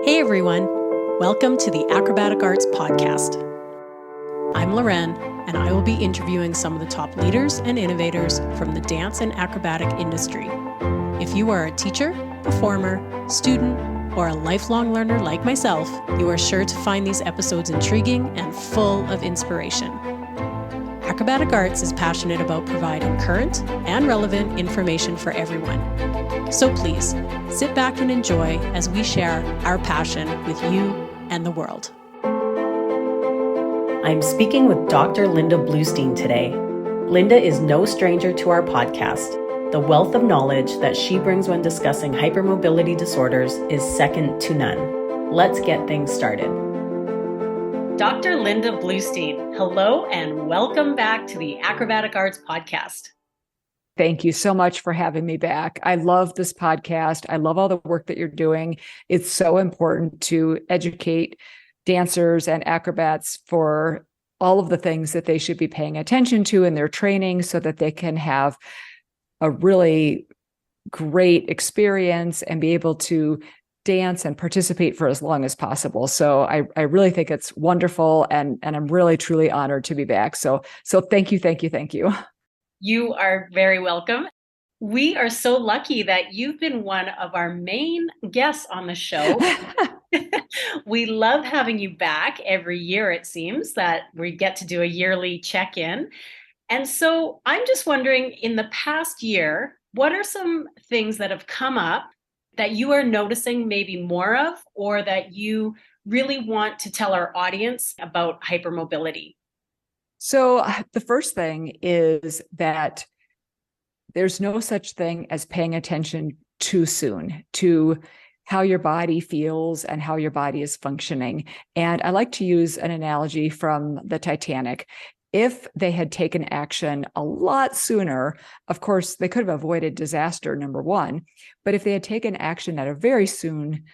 Hey everyone, welcome to the Acrobatic Arts Podcast. I'm Loren, and I will be interviewing some of the top leaders and innovators from the dance and acrobatic industry. If you are a teacher, performer, student, or a lifelong learner like myself, you are sure to find these episodes intriguing and full of inspiration. Acrobatic Arts is passionate about providing current and relevant information for everyone. So please, sit back and enjoy as we share our passion with you and the world. I'm speaking with Dr. Linda Bluestein today. Linda is no stranger to our podcast. The wealth of knowledge that she brings when discussing hypermobility disorders is second to none. Let's get things started. Dr. Linda Bluestein, hello and welcome back to the Acrobatic Arts Podcast. Thank you so much for having me back. I love this podcast. I love all the work that you're doing. It's so important to educate dancers and acrobats for all of the things that they should be paying attention to in their training so that they can have a really great experience and be able to dance and participate for as long as possible. So I really think it's wonderful, and I'm really, truly honored to be back. So thank you. You are very welcome. We are so lucky that you've been one of our main guests on the show. We love having you back every year. It seems that we get to do a yearly check-in. And so I'm just wondering, in the past year, what are some things that have come up that you are noticing maybe more of, or that you really want to tell our audience about hypermobility? So the first thing is that there's no such thing as paying attention too soon to how your body feels and how your body is functioning. And I like to use an analogy from the Titanic. If they had taken action a lot sooner, of course, they could have avoided disaster, number one. But if they had taken action at a very soon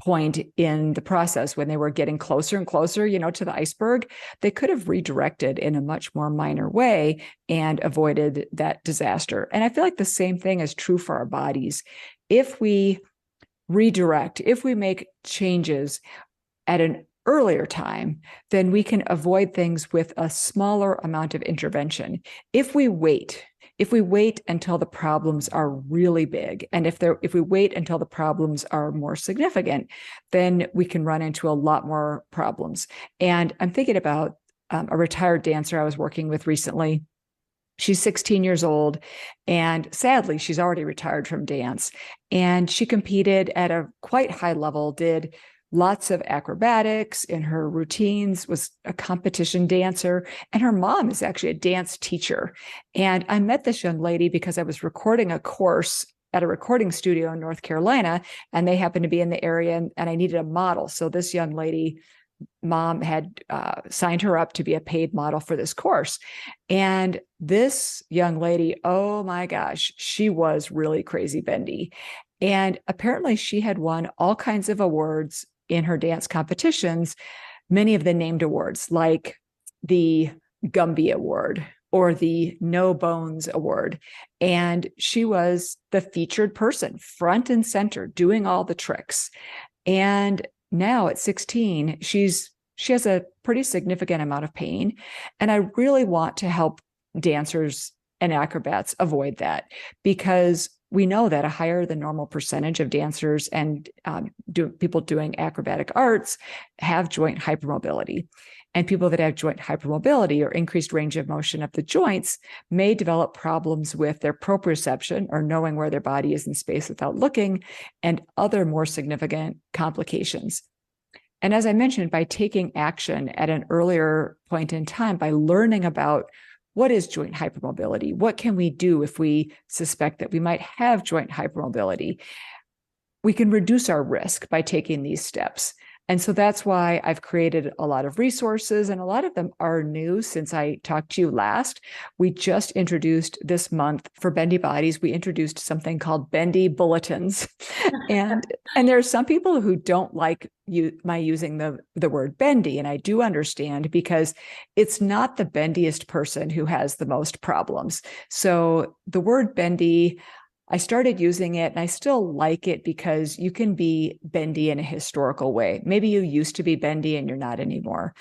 point in the process, when they were getting closer and closer, to the iceberg, they could have redirected in a much more minor way and avoided that disaster. And I feel like the same thing is true for our bodies. If we redirect, if we make changes at an earlier time, then we can avoid things with a smaller amount of intervention. If we wait until the problems are really big, and if we wait until the problems are more significant, then we can run into a lot more problems. And I'm thinking about a retired dancer I was working with recently. She's 16 years old, and sadly, she's already retired from dance. And she competed at a quite high level, did lots of acrobatics in her routines, was a competition dancer, and her mom is actually a dance teacher. And I met this young lady because I was recording a course at a recording studio in North Carolina, and they happened to be in the area, and I needed a model. So this young lady, mom had signed her up to be a paid model for this course. And this young lady, oh my gosh, she was really crazy bendy. And apparently she had won all kinds of awards in her dance competitions, many of the named awards, like the Gumby Award or the No Bones Award. And she was the featured person, front and center, doing all the tricks. And now at 16, she has a pretty significant amount of pain. And I really want to help dancers and acrobats avoid that, because we know that a higher than normal percentage of dancers and people doing acrobatic arts have joint hypermobility. And people that have joint hypermobility or increased range of motion of the joints may develop problems with their proprioception, or knowing where their body is in space without looking, and other more significant complications. And as I mentioned, by taking action at an earlier point in time, by learning about what is joint hypermobility, what can we do if we suspect that we might have joint hypermobility, we can reduce our risk by taking these steps. And so that's why I've created a lot of resources, and a lot of them are new since I talked to you last. We just introduced this month for Bendy Bodies, we introduced something called Bendy Bulletins. And there are some people who don't like my using the word bendy, and I do understand, because it's not the bendiest person who has the most problems. So the word bendy, I started using it and I still like it because you can be bendy in a historical way. Maybe you used to be bendy and you're not anymore.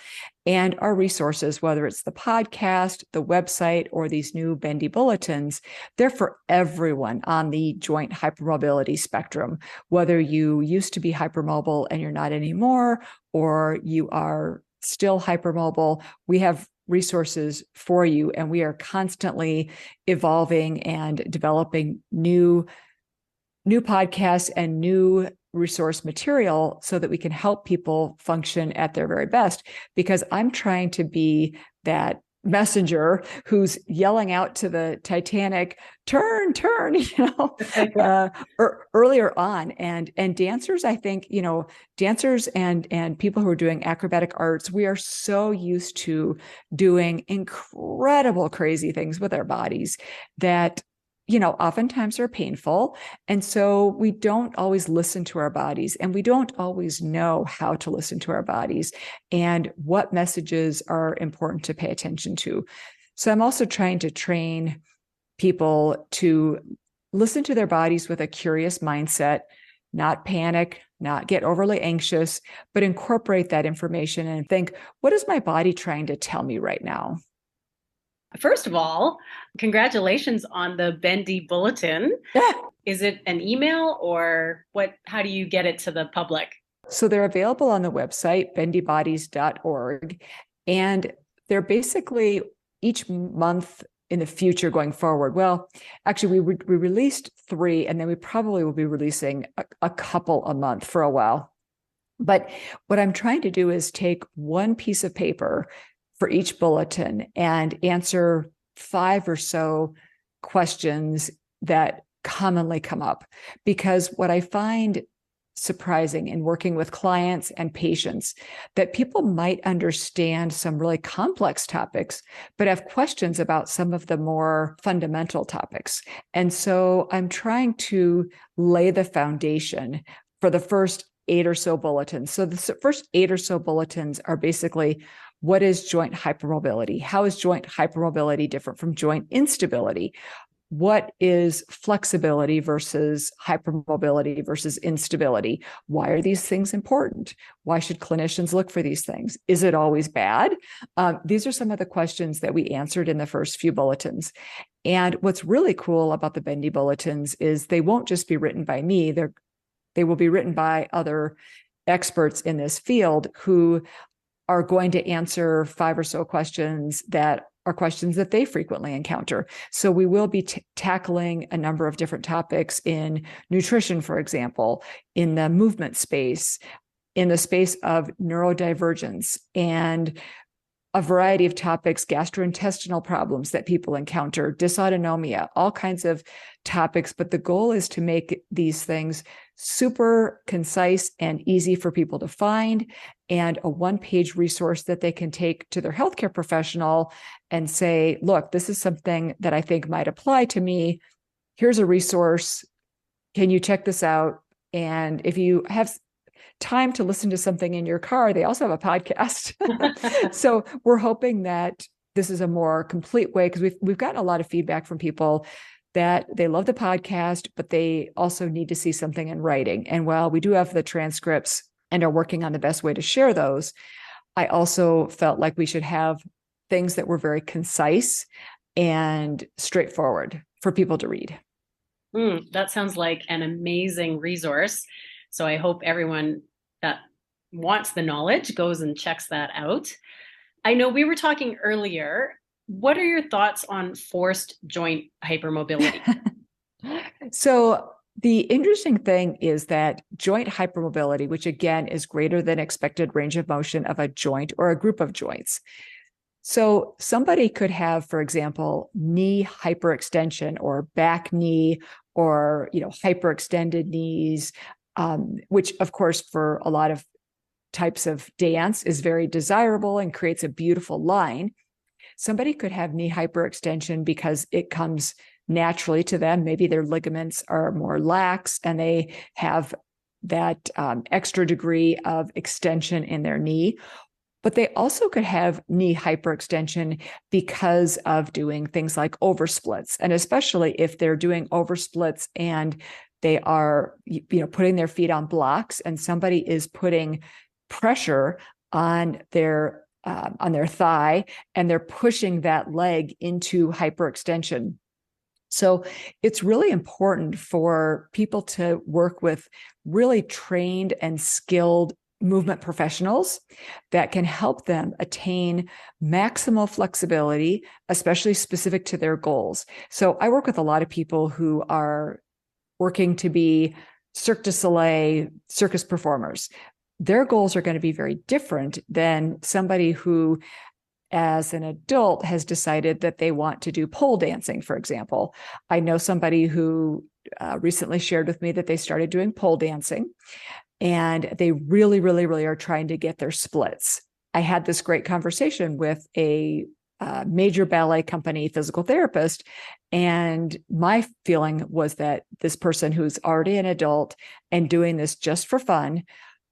And our resources, whether it's the podcast, the website, or these new Bendy bulletins, they're for everyone on the joint hypermobility spectrum, whether you used to be hypermobile and you're not anymore, or you are still hypermobile. We have resources for you, and we are constantly evolving and developing new podcasts and new resource material so that we can help people function at their very best. Because I'm trying to be that messenger who's yelling out to the Titanic, turn, earlier on. And dancers, I think, dancers and people who are doing acrobatic arts, we are so used to doing incredible, crazy things with our bodies that oftentimes are painful. And so we don't always listen to our bodies, and we don't always know how to listen to our bodies and what messages are important to pay attention to. So I'm also trying to train people to listen to their bodies with a curious mindset, not panic, not get overly anxious, but incorporate that information and think, what is my body trying to tell me right now? First of all, congratulations on the Bendy Bulletin. Is it an email or what? How do you get it to the public? So they're available on the website, bendybodies.org. And they're basically each month in the future going forward. Well, actually, we released 3, and then we probably will be releasing a couple a month for a while. But what I'm trying to do is take one piece of paper for each bulletin and answer 5 or so questions that commonly come up. Because what I find surprising in working with clients and patients, that people might understand some really complex topics, but have questions about some of the more fundamental topics. And so I'm trying to lay the foundation for the first 8 or so bulletins. So the first 8 or so bulletins are basically, what is joint hypermobility? How is joint hypermobility different from joint instability? What is flexibility versus hypermobility versus instability? Why are these things important? Why should clinicians look for these things? Is it always bad? These are some of the questions that we answered in the first few bulletins. And what's really cool about the Bendy bulletins is they won't just be written by me. They will be written by other experts in this field who are going to answer 5 or so questions that are questions that they frequently encounter. So we will be tackling a number of different topics in nutrition, for example, in the movement space, in the space of neurodivergence, and a variety of topics, gastrointestinal problems that people encounter, dysautonomia, all kinds of topics. But the goal is to make these things super concise and easy for people to find, and a one-page resource that they can take to their healthcare professional and say, look, this is something that I think might apply to me. Here's a resource. Can you check this out? And if you have time to listen to something in your car, they also have a podcast. So we're hoping that this is a more complete way, because we've gotten a lot of feedback from people that they love the podcast, but they also need to see something in writing. And while we do have the transcripts and are working on the best way to share those, I also felt like we should have things that were very concise and straightforward for people to read. That sounds like an amazing resource. So I hope everyone that wants the knowledge goes and checks that out. I know we were talking earlier. What are your thoughts on forced joint hypermobility? So the interesting thing is that joint hypermobility, which again is greater than expected range of motion of a joint or a group of joints. So somebody could have, for example, knee hyperextension or back knee, or hyperextended knees, which of course for a lot of types of dance is very desirable and creates a beautiful line. Somebody could have knee hyperextension because it comes naturally to them. Maybe their ligaments are more lax and they have that extra degree of extension in their knee. But they also could have knee hyperextension because of doing things like oversplits. And especially if they're doing oversplits and they are, putting their feet on blocks and somebody is putting pressure on their thigh and they're pushing that leg into hyperextension. So it's really important for people to work with really trained and skilled movement professionals that can help them attain maximal flexibility, especially specific to their goals. So I work with a lot of people who are working to be Cirque du Soleil circus performers. Their goals are going to be very different than somebody who, as an adult, has decided that they want to do pole dancing, for example. I know somebody who recently shared with me that they started doing pole dancing and they really, really, really are trying to get their splits. I had this great conversation with a major ballet company physical therapist. And my feeling was that this person who's already an adult and doing this just for fun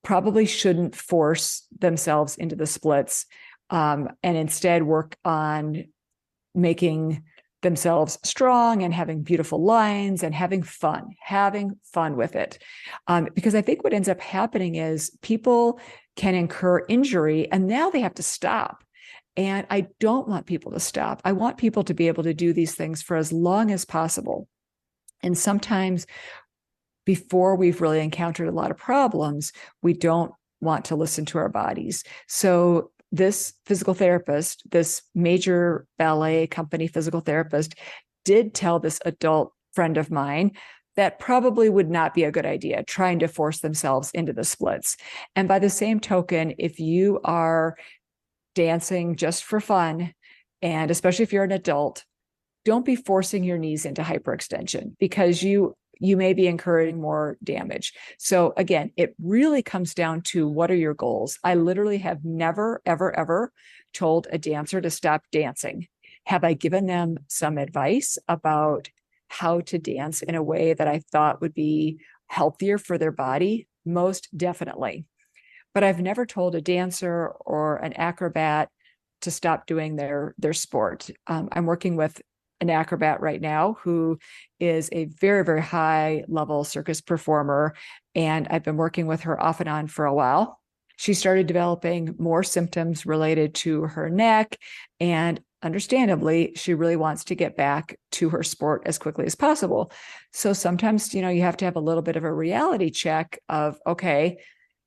probably shouldn't force themselves into the splits, and instead work on making themselves strong and having beautiful lines and having fun with it. Because I think what ends up happening is people can incur injury and now they have to stop. And I don't want people to stop. I want people to be able to do these things for as long as possible. And sometimes before we've really encountered a lot of problems, we don't want to listen to our bodies. So this physical therapist, this major ballet company physical therapist, did tell this adult friend of mine that probably would not be a good idea, trying to force themselves into the splits. And by the same token, if you are dancing just for fun, and especially if you're an adult, don't be forcing your knees into hyperextension because you may be incurring more damage. So again, it really comes down to what are your goals? I literally have never, ever, ever told a dancer to stop dancing. Have I given them some advice about how to dance in a way that I thought would be healthier for their body? Most definitely. But I've never told a dancer or an acrobat to stop doing their sport. I'm working with an acrobat right now who is a very, very high level circus performer. And I've been working with her off and on for a while. She started developing more symptoms related to her neck. And understandably, she really wants to get back to her sport as quickly as possible. So sometimes, you have to have a little bit of a reality check of, okay,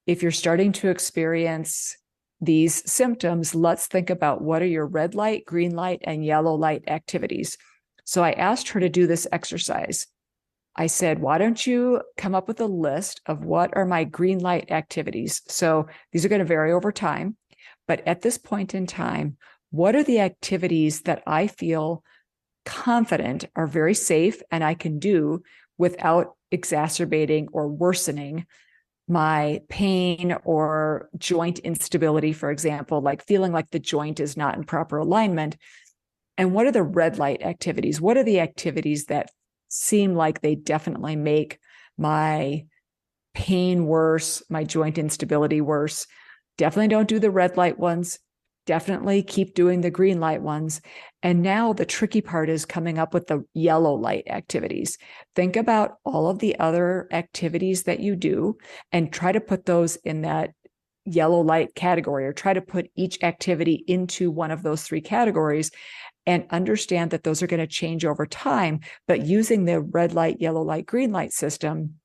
if you're starting to experience these symptoms, let's think about what are your red light, green light, and yellow light activities. So I asked her to do this exercise. I said, why don't you come up with a list of what are my green light activities? So these are going to vary over time. But at this point in time, what are the activities that I feel confident are very safe and I can do without exacerbating or worsening my pain or joint instability, for example, like feeling like the joint is not in proper alignment? And what are the red light activities? What are the activities that seem like they definitely make my pain worse, my joint instability worse? Definitely don't do the red light ones. Definitely keep doing the green light ones. And now the tricky part is coming up with the yellow light activities. Think about all of the other activities that you do and try to put those in that yellow light category, or try to put each activity into one of those three categories and understand that those are going to change over time. But using the red light, yellow light, green light system,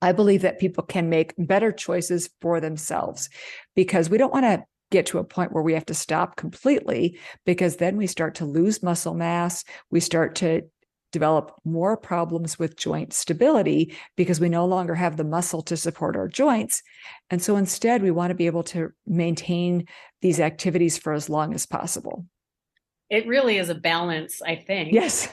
I believe that people can make better choices for themselves, because we don't want to get to a point where we have to stop completely, because then we start to lose muscle mass. We start to develop more problems with joint stability because we no longer have the muscle to support our joints. And so instead, we want to be able to maintain these activities for as long as possible. It really is a balance, I think. Yes.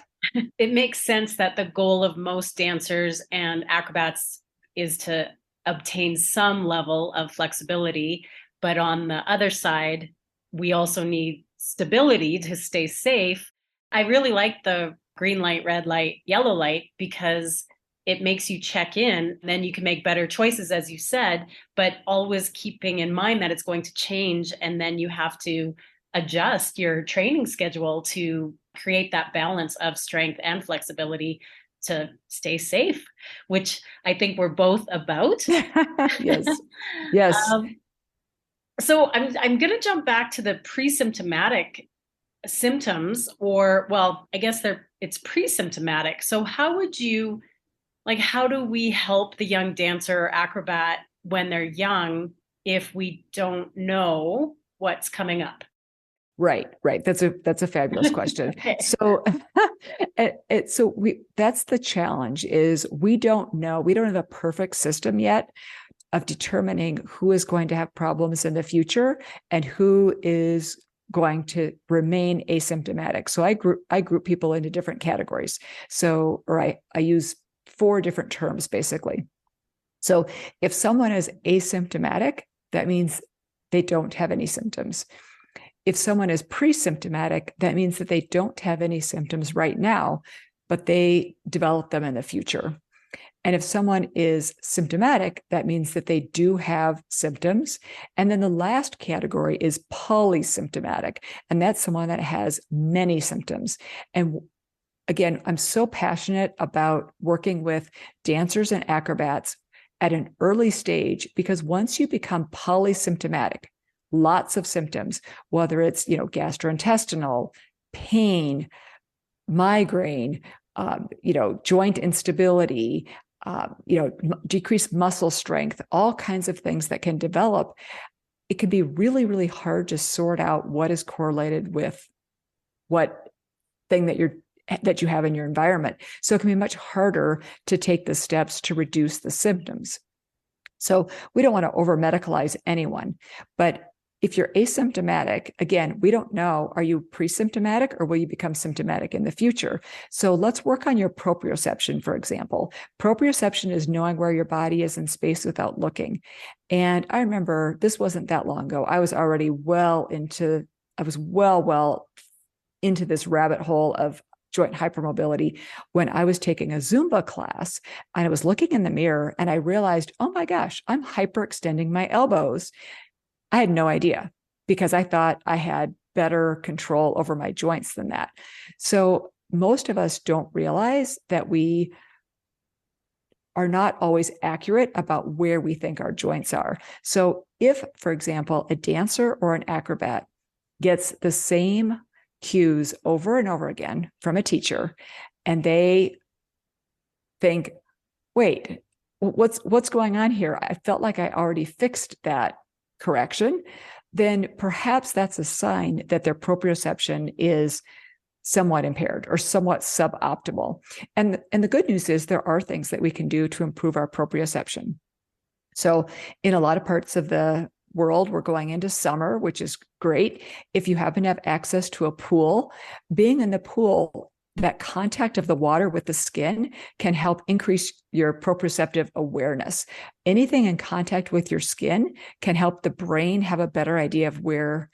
It makes sense that the goal of most dancers and acrobats is to obtain some level of flexibility. But on the other side, we also need stability to stay safe. I really like the green light, red light, yellow light, because it makes you check in, then you can make better choices, as you said, but always keeping in mind that it's going to change. And then you have to adjust your training schedule to create that balance of strength and flexibility to stay safe, which I think we're both about. Yes. Yes. So I'm going to jump back to the pre-symptomatic symptoms, or well, I guess it's pre-symptomatic. So how do we help the young dancer or acrobat when they're young if we don't know what's coming up? Right. That's a fabulous question. Okay. So, that's the challenge is we don't know. We don't have a perfect system yet of determining who is going to have problems in the future and who is going to remain asymptomatic. So I group people into different categories. So, or I use 4 different terms basically. So if someone is asymptomatic, that means they don't have any symptoms. If someone is pre-symptomatic, that means that they don't have any symptoms right now, but they develop them in the future. And if someone is symptomatic, that means that they do have symptoms. And then the last category is polysymptomatic. And that's someone that has many symptoms. And again, I'm so passionate about working with dancers and acrobats at an early stage, because once you become polysymptomatic, lots of symptoms, whether it's, gastrointestinal, pain, migraine, joint instability, decreased muscle strength, all kinds of things that can develop. It can be really, really hard to sort out what is correlated with what thing that you have in your environment. So it can be much harder to take the steps to reduce the symptoms. So we don't want to over medicalize anyone, but if you're asymptomatic, again, we don't know, are you pre-symptomatic or will you become symptomatic in the future? So let's work on your proprioception, for example. Proprioception is knowing where your body is in space without looking. And I remember this wasn't that long ago. I was already well into this rabbit hole of joint hypermobility when I was taking a Zumba class and I was looking in the mirror and I realized, oh my gosh, I'm hyperextending my elbows. I had no idea because I thought I had better control over my joints than that. So most of us don't realize that we are not always accurate about where we think our joints are. So if, for example, a dancer or an acrobat gets the same cues over and over again from a teacher, and they think, wait, what's going on here? I felt like I already fixed that correction, then perhaps that's a sign that their proprioception is somewhat impaired or somewhat suboptimal. And the good news is there are things that we can do to improve our proprioception. So in a lot of parts of the world, we're going into summer, which is great. If you happen to have access to a pool, being in the pool, that contact of the water with the skin can help increase your proprioceptive awareness. Anything in contact with your skin can help the brain have a better idea of where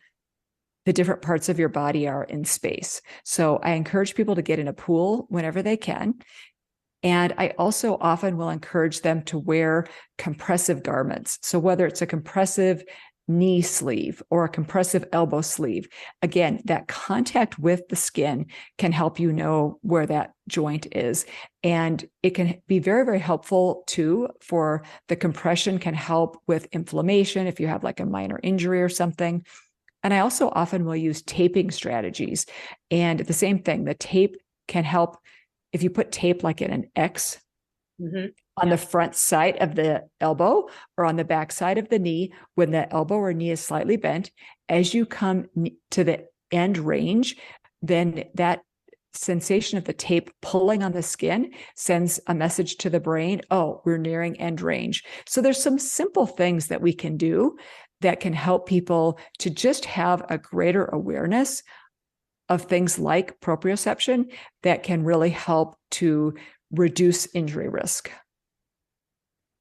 the different parts of your body are in space. So I encourage people to get in a pool whenever they can. And I also often will encourage them to wear compressive garments. So whether it's a compressive knee sleeve or a compressive elbow sleeve, again, that contact with the skin can help you know where that joint is. And it can be very, very helpful too, for the compression can help with inflammation if you have like a minor injury or something. And I also often will use taping strategies. And the same thing, the tape can help if you put tape like in an X on the front side of the elbow or on the back side of the knee, when the elbow or knee is slightly bent, as you come to the end range, then that sensation of the tape pulling on the skin sends a message to the brain, oh, we're nearing end range. So there's some simple things that we can do that can help people to just have a greater awareness of things like proprioception that can really help to reduce injury risk.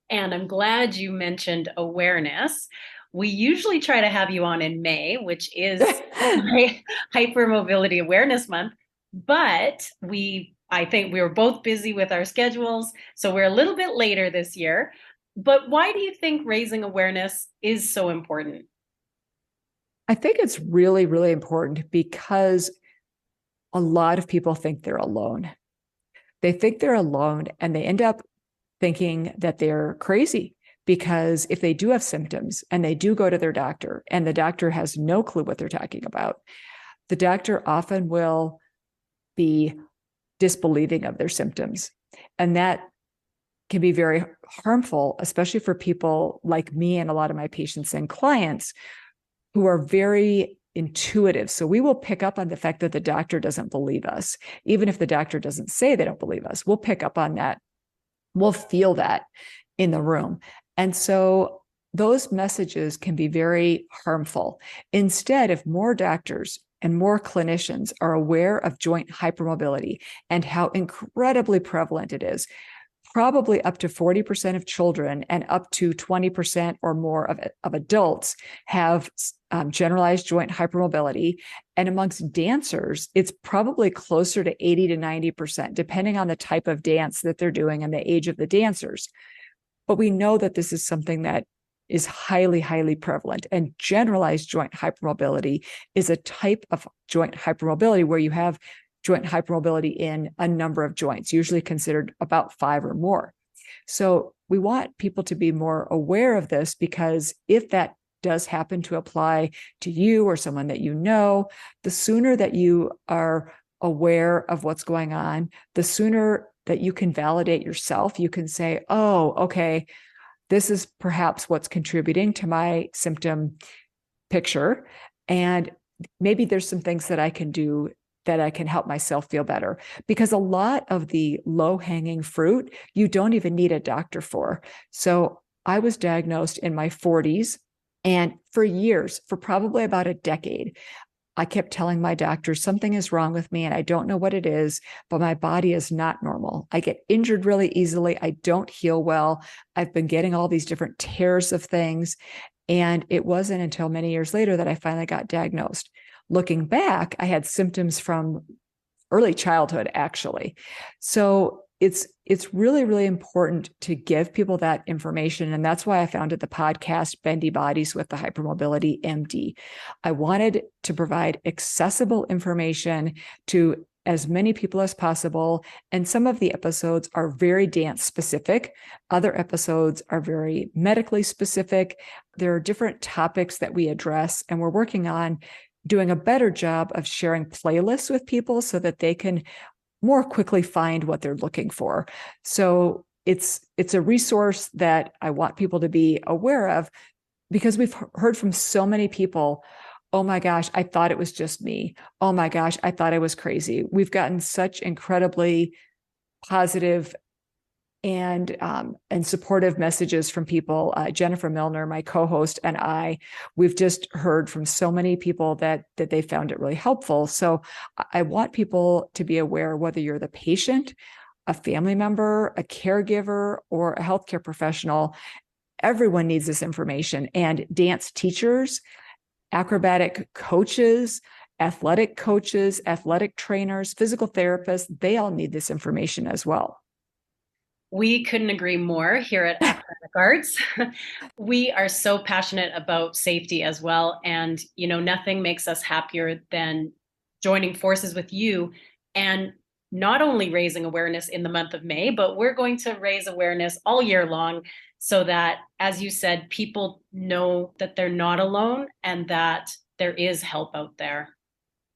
And I'm glad you mentioned awareness. We usually try to have you on in May, which is Hypermobility Awareness Month, but we I think we were both busy with our schedules, so we're a little bit later this year. But why do you think raising awareness is so important? I think it's really, really important because a lot of people think they're alone. They think they're alone and they end up thinking that they're crazy because if they do have symptoms and they do go to their doctor and the doctor has no clue what they're talking about, the doctor often will be disbelieving of their symptoms. And that can be very harmful, especially for people like me and a lot of my patients and clients who are very intuitive. So we will pick up on the fact that the doctor doesn't believe us. Even if the doctor doesn't say they don't believe us, we'll pick up on that. We'll feel that in the room. And so those messages can be very harmful. Instead, if more doctors and more clinicians are aware of joint hypermobility and how incredibly prevalent it is, probably up to 40% of children and up to 20% or more of adults have generalized joint hypermobility. And amongst dancers, it's probably closer to 80 to 90%, depending on the type of dance that they're doing and the age of the dancers. But we know that this is something that is highly, highly prevalent. And generalized joint hypermobility is a type of joint hypermobility where you have joint hypermobility in a number of joints, usually considered about 5 or more. So we want people to be more aware of this because if that does happen to apply to you or someone that you know, the sooner that you are aware of what's going on, the sooner that you can validate yourself. You can say, oh, okay, this is perhaps what's contributing to my symptom picture. And maybe there's some things that I can do that I can help myself feel better. Because a lot of the low-hanging fruit, you don't even need a doctor for. So I was diagnosed in my 40s, and for years, for probably about a decade, I kept telling my doctor, something is wrong with me and I don't know what it is, but my body is not normal. I get injured really easily. I don't heal well. I've been getting all these different tears of things. And it wasn't until many years later that I finally got diagnosed. Looking back, I had symptoms from early childhood, actually. So it's really, really important to give people that information. And that's why I founded the podcast, Bendy Bodies with the Hypermobility MD. I wanted to provide accessible information to as many people as possible. And some of the episodes are very dance specific. Other episodes are very medically specific. There are different topics that we address, and we're working on doing a better job of sharing playlists with people so that they can more quickly find what they're looking for. So it's a resource that I want people to be aware of because we've heard from so many people, oh my gosh, I thought it was just me. Oh my gosh, I thought I was crazy. We've gotten such incredibly positive and supportive messages from people. Jennifer Milner, my co-host, and we've just heard from so many people that they found it really helpful. So I want people to be aware, whether you're the patient, a family member, a caregiver, or a healthcare professional, everyone needs this information. And dance teachers, acrobatic coaches, athletic coaches, athletic trainers, physical therapists, they all need this information as well. We couldn't agree more here at Acrobatic Arts. We are so passionate about safety as well. And, nothing makes us happier than joining forces with you and not only raising awareness in the month of May, but we're going to raise awareness all year long so that, as you said, people know that they're not alone and that there is help out there.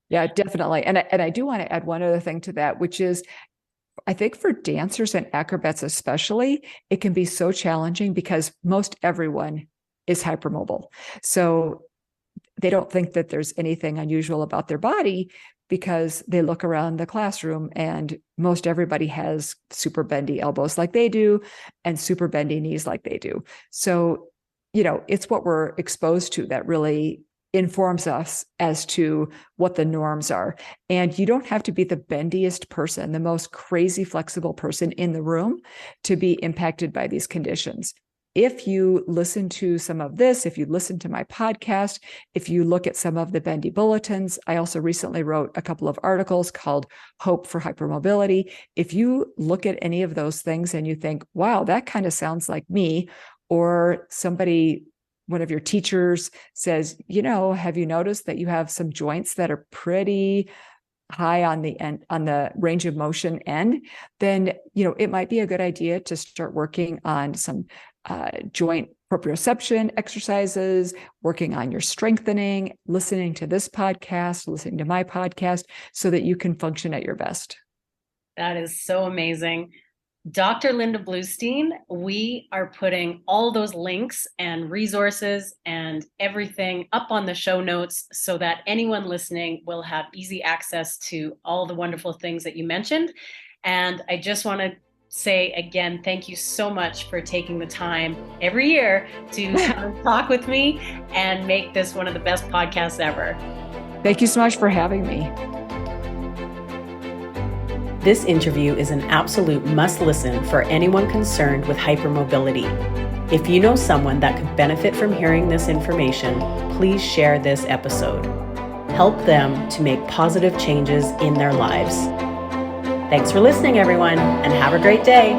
Yeah, definitely. And I do want to add one other thing to that, which is I think for dancers and acrobats especially, it can be so challenging because most everyone is hypermobile. So they don't think that there's anything unusual about their body because they look around the classroom and most everybody has super bendy elbows like they do and super bendy knees like they do. So, it's what we're exposed to that really informs us as to what the norms are. And you don't have to be the bendiest person, the most crazy flexible person in the room to be impacted by these conditions. if you listen to some of this, if you listen to my podcast, if you look at some of the Bendy bulletins, I also recently wrote a couple of articles called Hope for Hypermobility. If you look at any of those things and you think, wow, that kind of sounds like me, or somebody, one of your teachers says, have you noticed that you have some joints that are pretty high on the end, on the range of motion end, then, it might be a good idea to start working on some joint proprioception exercises, working on your strengthening, listening to this podcast, listening to my podcast, so that you can function at your best. That is so amazing. Dr. Linda Bluestein, we are putting all those links and resources and everything up on the show notes so that anyone listening will have easy access to all the wonderful things that you mentioned. And I just want to say again, thank you so much for taking the time every year to talk with me and make this one of the best podcasts ever. Thank you so much for having me. This interview is an absolute must listen for anyone concerned with hypermobility. If you know someone that could benefit from hearing this information, please share this episode. Help them to make positive changes in their lives. Thanks for listening, everyone, and have a great day.